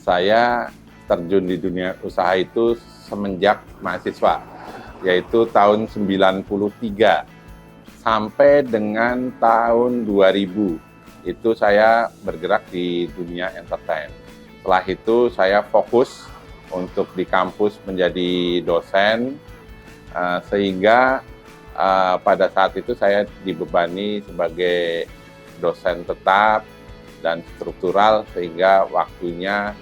Saya terjun di dunia usaha itu semenjak mahasiswa, yaitu tahun 93 sampai dengan tahun 2000. Itu saya bergerak di dunia entertain. Setelah itu saya fokus untuk di kampus menjadi dosen, sehingga pada saat itu saya dibebani sebagai dosen tetap dan struktural, sehingga waktunya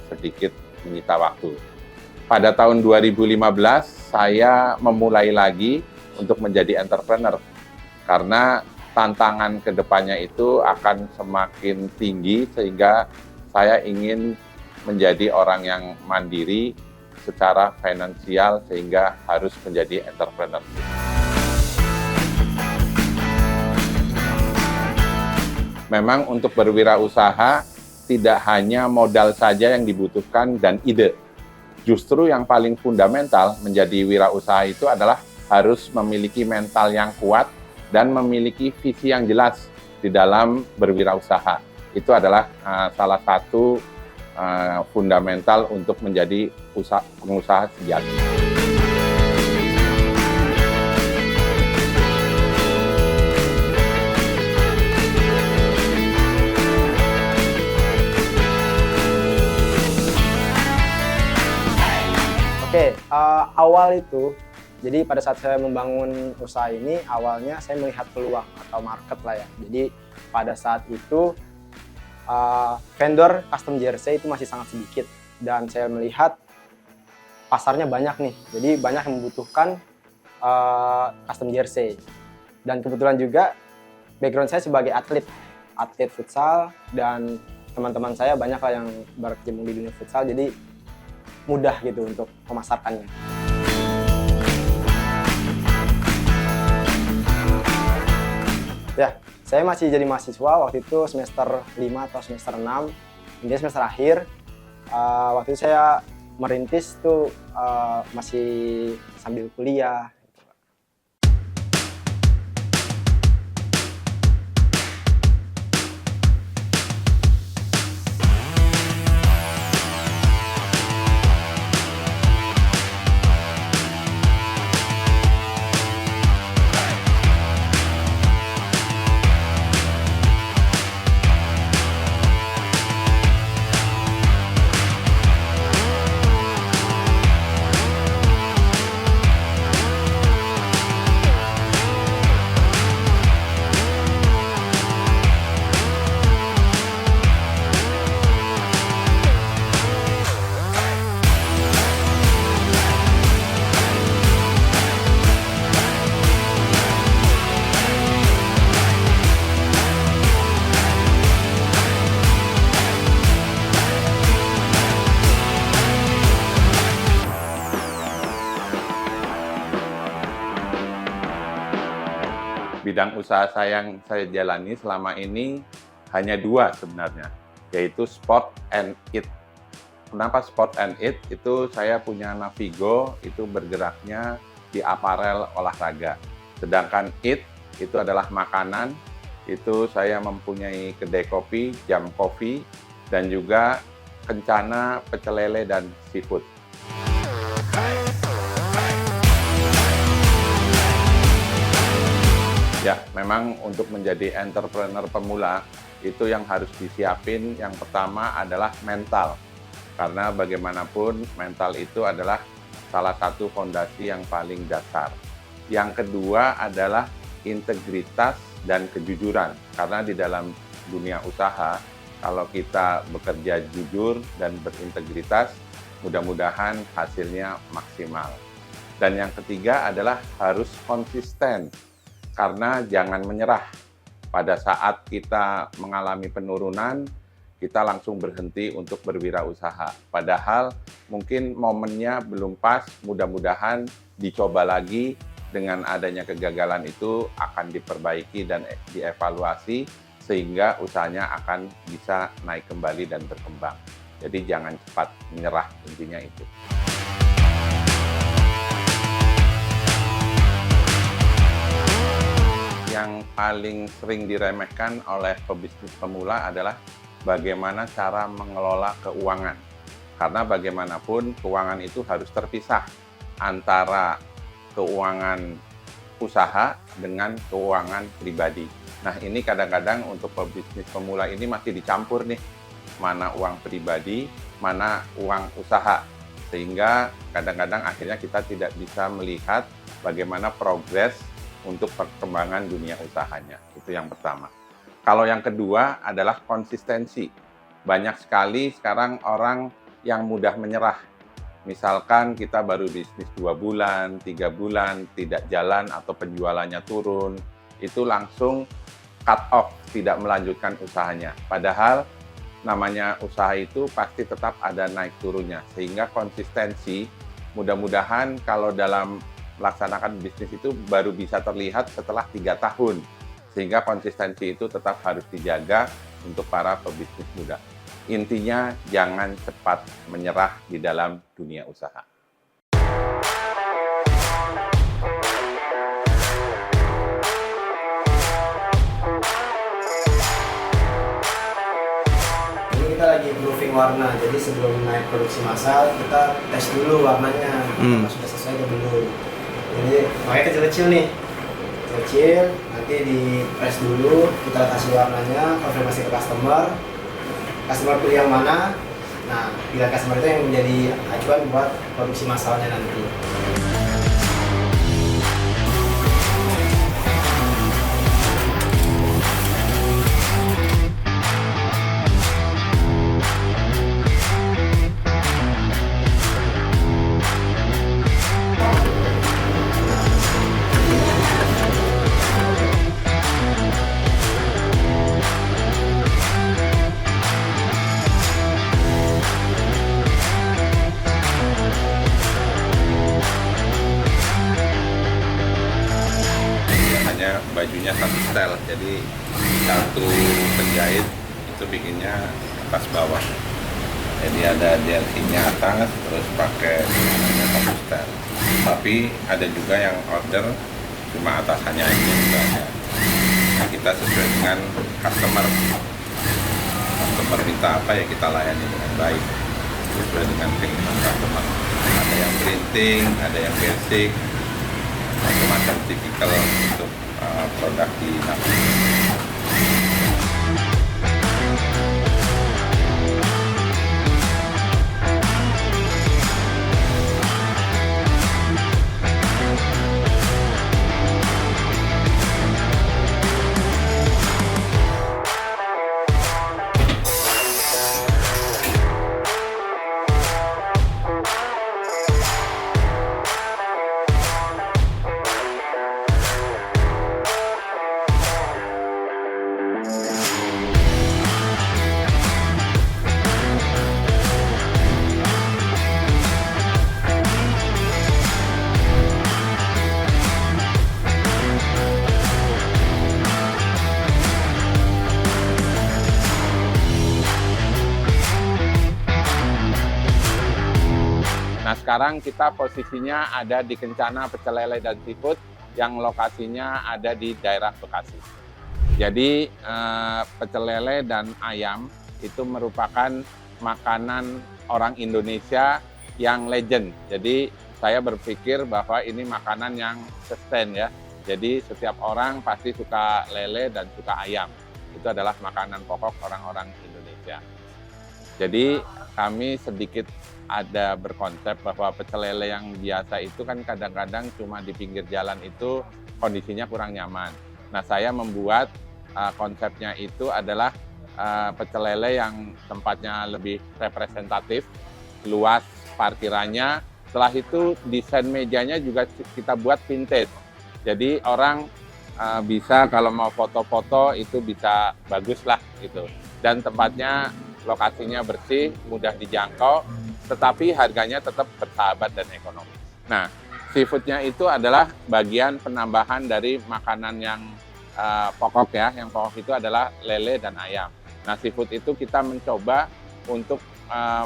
sedikit menyita waktu. Pada tahun 2015 saya memulai lagi untuk menjadi entrepreneur, karena tantangan kedepannya itu akan semakin tinggi, sehingga saya ingin menjadi orang yang mandiri secara finansial, sehingga harus menjadi entrepreneur. Memang untuk berwirausaha tidak hanya modal saja yang dibutuhkan dan ide. Justru yang paling fundamental menjadi wirausaha itu adalah harus memiliki mental yang kuat dan memiliki visi yang jelas di dalam berwirausaha. Itu adalah salah satu fundamental untuk menjadi pengusaha sejati. Oke, awal itu, jadi pada saat saya membangun usaha ini, awalnya saya melihat peluang atau market lah ya. Jadi pada saat itu vendor custom jersey itu masih sangat sedikit, dan saya melihat pasarnya banyak nih. Jadi banyak yang membutuhkan custom jersey. Dan kebetulan juga background saya sebagai atlet futsal, dan teman-teman saya banyak lah yang berkecimpung di dunia futsal. Jadi mudah gitu untuk memasarkannya. Ya, saya masih jadi mahasiswa waktu itu semester 5 atau semester 6, ini semester akhir. Waktu itu saya merintis tuh masih sambil kuliah. Bidang usaha yang saya jalani selama ini hanya dua sebenarnya, yaitu sport and eat. Kenapa sport and eat? Itu saya punya Navigo, itu bergeraknya di aparel olahraga. Sedangkan eat itu adalah makanan, itu saya mempunyai kedai kopi, Jam Kopi, dan juga Kencana, Pecel Lele, dan seafood. Ya, memang untuk menjadi entrepreneur pemula, itu yang harus disiapin, yang pertama adalah mental. Karena bagaimanapun mental itu adalah salah satu fondasi yang paling dasar. Yang kedua adalah integritas dan kejujuran. Karena di dalam dunia usaha, kalau kita bekerja jujur dan berintegritas, mudah-mudahan hasilnya maksimal. Dan yang ketiga adalah harus konsisten. Karena jangan menyerah. Pada saat kita mengalami penurunan, kita langsung berhenti untuk berwirausaha. Padahal mungkin momennya belum pas, mudah-mudahan dicoba lagi, dengan adanya kegagalan itu akan diperbaiki dan dievaluasi, sehingga usahanya akan bisa naik kembali dan berkembang. Jadi jangan cepat menyerah, intinya itu. Yang paling sering diremehkan oleh pebisnis pemula adalah bagaimana cara mengelola keuangan. Karena bagaimanapun keuangan itu harus terpisah antara keuangan usaha dengan keuangan pribadi. Nah, ini kadang-kadang untuk pebisnis pemula ini masih dicampur nih, mana uang pribadi, mana uang usaha. Sehingga kadang-kadang akhirnya kita tidak bisa melihat bagaimana progres untuk perkembangan dunia usahanya. Itu yang pertama. Kalau yang kedua adalah konsistensi. Banyak sekali sekarang orang yang mudah menyerah. Misalkan kita baru bisnis 2 bulan, 3 bulan, tidak jalan atau penjualannya turun, itu langsung cut off, tidak melanjutkan usahanya. Padahal namanya usaha itu pasti tetap ada naik turunnya. Sehingga konsistensi, mudah-mudahan kalau dalam melaksanakan bisnis itu baru bisa terlihat setelah 3 tahun. Sehingga konsistensi itu tetap harus dijaga untuk para pebisnis muda. Intinya, jangan cepat menyerah di dalam dunia usaha. Ini kita lagi proofing warna, jadi sebelum naik produksi massal, kita tes dulu warnanya, apakah sudah sesuai atau belum. Jadi makanya kecil-kecil nih, kecil, nanti di press dulu, kita kasih warnanya, konfirmasi ke customer pilih yang mana. Nah, pilihan customer itu yang menjadi acuan buat produksi massalnya nanti. Bajunya satu style, jadi satu penjahit itu bikinnya atas bawah, jadi ada jersey-nya atas terus pakai satu style. Tapi ada juga yang order cuma atasannya aja juga ada. Nah, kita sesuai dengan customer minta apa ya kita layani dengan baik sesuai dengan keinginan customer. Ada yang printing, ada yang basic, macam-macam tipikal untuk produk di Napi. Nah, sekarang kita posisinya ada di Kencana Pecel Lele dan Seafood yang lokasinya ada di daerah Bekasi. Jadi pecel lele dan ayam itu merupakan makanan orang Indonesia yang legend. Jadi saya berpikir bahwa ini makanan yang sustain ya. Jadi setiap orang pasti suka lele dan suka ayam. Itu adalah makanan pokok orang-orang Indonesia. Jadi kami sedikit ada berkonsep bahwa pecel lele yang biasa itu kan kadang-kadang cuma di pinggir jalan itu kondisinya kurang nyaman. Nah, saya membuat konsepnya itu adalah pecel lele yang tempatnya lebih representatif, luas parkirannya. Setelah itu desain mejanya juga kita buat vintage. Jadi orang bisa kalau mau foto-foto itu bisa bagus lah gitu. Dan tempatnya lokasinya bersih, mudah dijangkau, tetapi harganya tetap bersahabat dan ekonomis. Nah, seafoodnya itu adalah bagian penambahan dari makanan yang pokok ya. Yang pokok itu adalah lele dan ayam. Nah, seafood itu kita mencoba untuk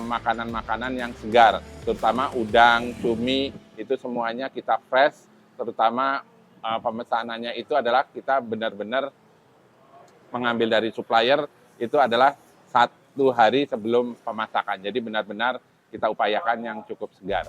makanan-makanan yang segar, terutama udang, cumi, itu semuanya kita fresh, terutama pemesanannya itu adalah kita benar-benar mengambil dari supplier, itu adalah 1 hari sebelum pemasakan. Jadi benar-benar kita upayakan yang cukup segar.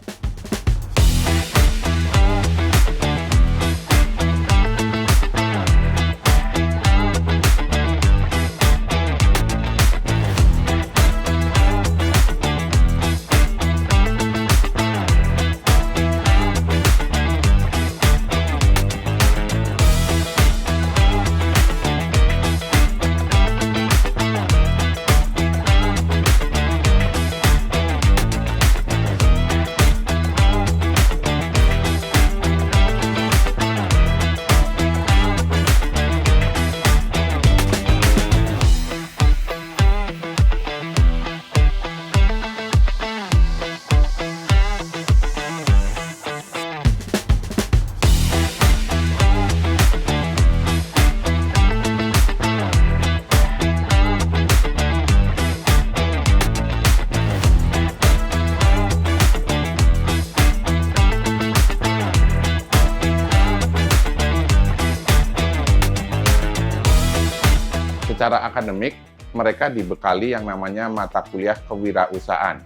Secara akademik, mereka dibekali yang namanya mata kuliah kewirausahaan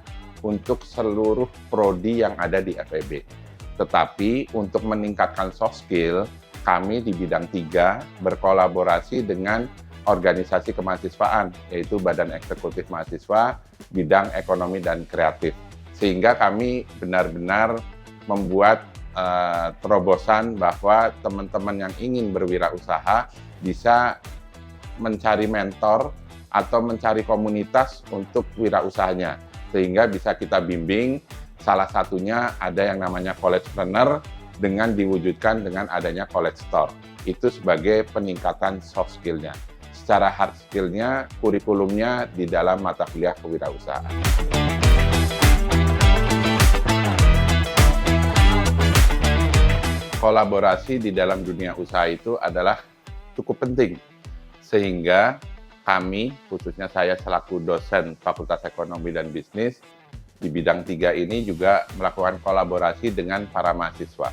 untuk seluruh prodi yang ada di FEB. Tetapi untuk meningkatkan soft skill, kami di bidang 3 berkolaborasi dengan organisasi kemahasiswaan, yaitu Badan Eksekutif Mahasiswa, bidang ekonomi dan kreatif. Sehingga kami benar-benar membuat terobosan bahwa teman-teman yang ingin berwirausaha bisa mencari mentor atau mencari komunitas untuk wirausahanya, sehingga bisa kita bimbing. Salah satunya ada yang namanya collegepreneur dengan diwujudkan dengan adanya college store. Itu sebagai peningkatan soft skill-nya. Secara hard skill-nya, kurikulumnya di dalam mata kuliah kewirausahaan. Kolaborasi di dalam dunia usaha itu adalah cukup penting. Sehingga kami, khususnya saya selaku dosen Fakultas Ekonomi dan Bisnis, di bidang 3 ini juga melakukan kolaborasi dengan para mahasiswa.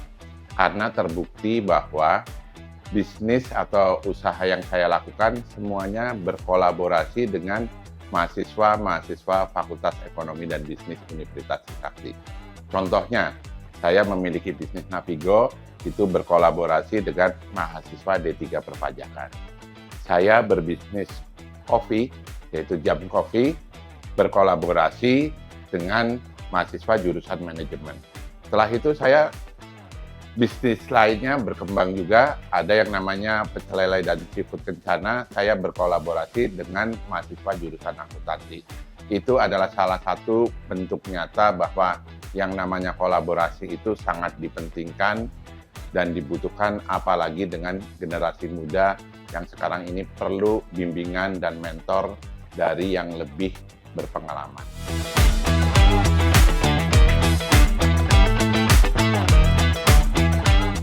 Karena terbukti bahwa bisnis atau usaha yang saya lakukan semuanya berkolaborasi dengan mahasiswa-mahasiswa Fakultas Ekonomi dan Bisnis Universitas Trisakti. Contohnya, saya memiliki bisnis Navigo, itu berkolaborasi dengan mahasiswa D3 Perpajakan. Saya berbisnis kopi, yaitu Jam Coffee, berkolaborasi dengan mahasiswa jurusan manajemen. Setelah itu saya bisnis lainnya berkembang juga, ada yang namanya pecel lele dan seafood kencana, saya berkolaborasi dengan mahasiswa jurusan akuntansi. Itu adalah salah satu bentuk nyata bahwa yang namanya kolaborasi itu sangat dipentingkan dan dibutuhkan, apalagi dengan generasi muda yang sekarang ini perlu bimbingan dan mentor dari yang lebih berpengalaman.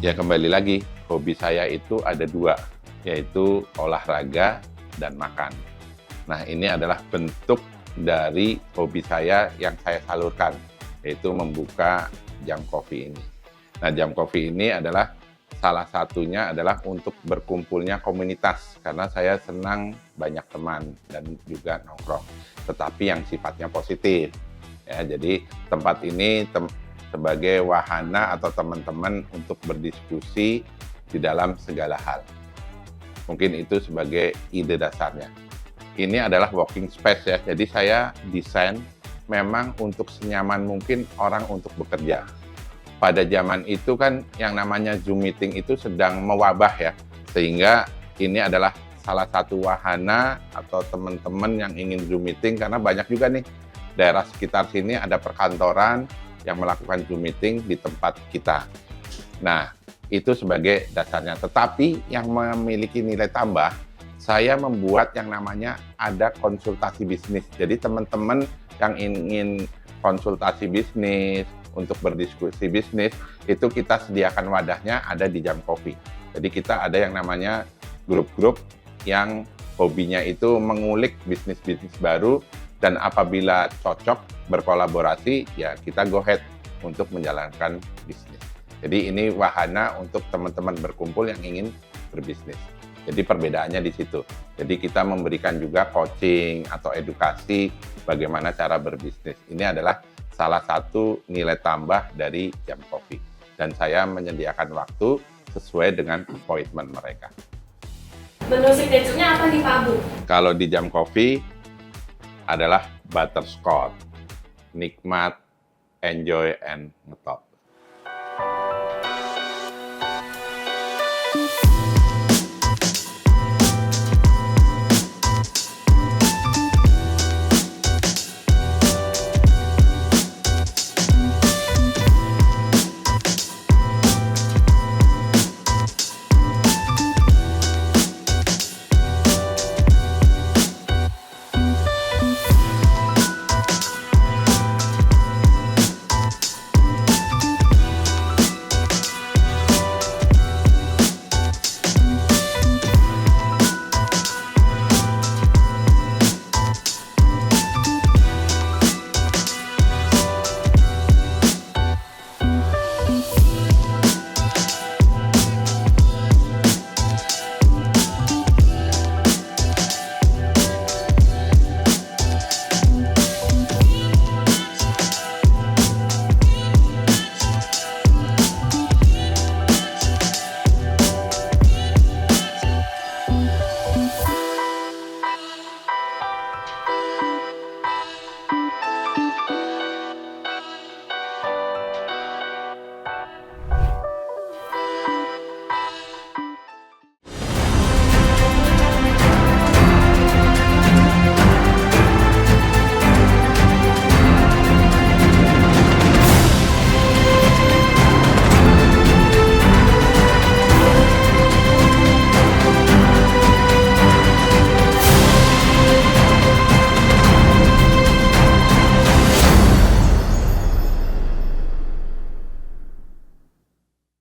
Ya, kembali lagi, hobi saya itu ada 2, yaitu olahraga dan makan. Nah, ini adalah bentuk dari hobi saya yang saya salurkan, yaitu membuka Jam Coffee ini. Nah, Jam Coffee ini adalah salah satunya adalah untuk berkumpulnya komunitas, karena saya senang banyak teman dan juga nongkrong, tetapi yang sifatnya positif. Ya, jadi tempat ini sebagai wahana atau teman-teman untuk berdiskusi di dalam segala hal. Mungkin itu sebagai ide dasarnya. Ini adalah working space ya, jadi saya desain memang untuk senyaman mungkin orang untuk bekerja. Pada zaman itu kan yang namanya Zoom meeting itu sedang mewabah ya, sehingga ini adalah salah satu wahana atau teman-teman yang ingin Zoom meeting, karena banyak juga nih daerah sekitar sini ada perkantoran yang melakukan Zoom meeting di tempat kita. Nah, itu sebagai dasarnya. Tetapi yang memiliki nilai tambah, saya membuat yang namanya ada konsultasi bisnis. Jadi teman-teman yang ingin konsultasi bisnis, untuk berdiskusi bisnis, itu kita sediakan wadahnya ada di Jam Coffee. Jadi kita ada yang namanya grup-grup yang hobinya itu mengulik bisnis-bisnis baru, dan apabila cocok berkolaborasi, ya kita go ahead untuk menjalankan bisnis. Jadi ini wahana untuk teman-teman berkumpul yang ingin berbisnis. Jadi perbedaannya di situ. Jadi kita memberikan juga coaching atau edukasi bagaimana cara berbisnis. Ini adalah salah satu nilai tambah dari Jam Kopi. Dan saya menyediakan waktu sesuai dengan appointment mereka. Menu signature-nya apa nih Pak Abu? Kalau di Jam Kopi adalah butterscotch. Nikmat, enjoy, and ngetop.